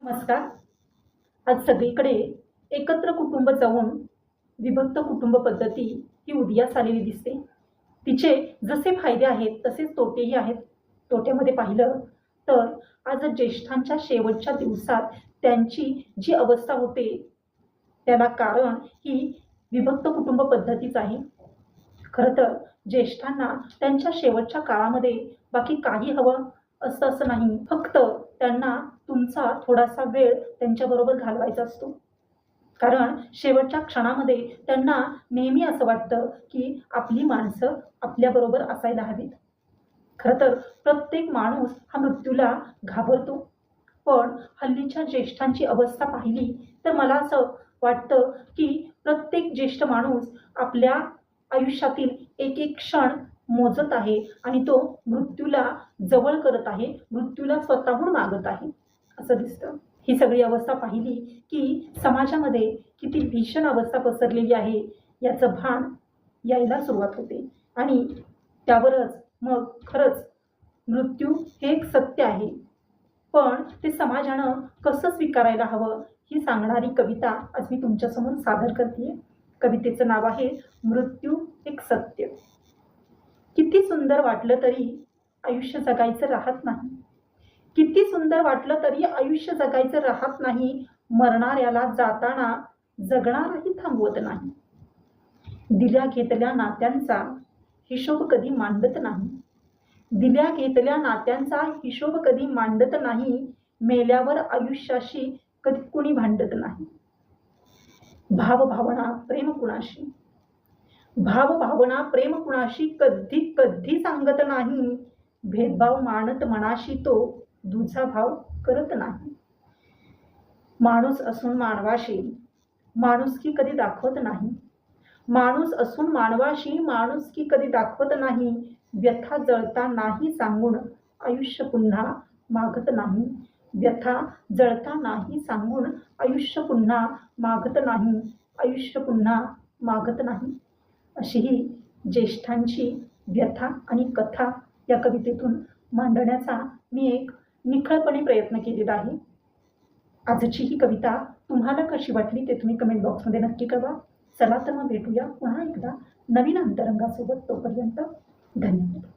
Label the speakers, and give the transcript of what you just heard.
Speaker 1: नमस्कार. आज सगळीकडे एकत्र कुटुंब जाऊन विभक्त कुटुंब पद्धती ही उदयास आलेली दिसते. तिचे जसे फायदे आहेत तसेच तोटेही आहेत. तोट्यामध्ये पाहिलं तर आज ज्येष्ठांच्या शेवटच्या दिवसात त्यांची जी अवस्था होते त्याला कारण ही विभक्त कुटुंब पद्धतीच आहे. खरं तर ज्येष्ठांना त्यांच्या शेवटच्या काळामध्ये बाकी काही हवं असतं असं नाही. फक्त त्यांना तुमचा थोडासा वेळ त्यांच्याबरोबर घालवायचा असतो. कारण शेवटच्या क्षणामध्ये त्यांना नेहमी असं वाटतं की आपली माणसं आपल्याबरोबर असायला हवीत. खरं तर प्रत्येक माणूस हा मृत्यूला घाबरतो. पण हल्लीच्या ज्येष्ठांची अवस्था पाहिली तर मला असं वाटतं की प्रत्येक ज्येष्ठ माणूस आपल्या आयुष्यातील एक एक क्षण मोजत आहे आणि तो मृत्यूला जवळ करत आहे, मृत्यूला स्वतःहून मागत आहे असं दिसतं. ही सगळी अवस्था पाहिली की समाजामध्ये किती भीषण अवस्था पसरलेली आहे याचं भान यायला सुरुवात होते आणि त्यावरच मग खरंच मृत्यू हे एक सत्य आहे. पण ते समाजानं कसं स्वीकारायला हवं ही सांगणारी कविता आज मी तुमच्यासमोर सादर करते. कवितेचं नाव आहे मृत्यू एक सत्य. किती सुंदर वाटलं तरी आयुष्य जगायचं राहत नाही. किती सुंदर वाटलं तरी आयुष्य जगायचं राहत नाही. मरणाऱ्याला जाताना जगणारही थांबवत नाही. दिल्या घेतल्या नात्यांचा हिशोब कधी मांडत नाही. दिल्या घेतल्या नात्यांचा हिशोब कधी मांडत नाही. मेल्यावर आयुष्याशी कधी कुणी भांडत नाही. भावभावना प्रेम कुणाशी, भावभावना प्रेम कुणाशी कधी कधी सांगत नाही. भेदभाव मानत मनाशी तो दुजा भाव करत नाही. माणूस असून मानवाशी माणुसकी कधी दाखवत नाही. माणूस असून मानवाशी माणुसकी कधी दाखवत नाही. व्यथा जळता नाही सांगून आयुष्य पुन्हा मागत नाही. व्यथा जळता नाही सांगून आयुष्य पुन्हा मागत नाही. आयुष्य पुन्हा मागत नाही. अशी ही ज्येष्ठांची व्यथा आणि कथा या कवितेतून मांडण्याचा मी एक निखळपणे प्रयत्न केलेला आहे. आजची ही कविता तुम्हाला कशी वाटली ते तुम्ही कमेंट बॉक्समध्ये नक्की कळवा. चला तर मग भेटूया पुन्हा एकदा नवीन अंतरंगासोबत. तोपर्यंत धन्यवाद.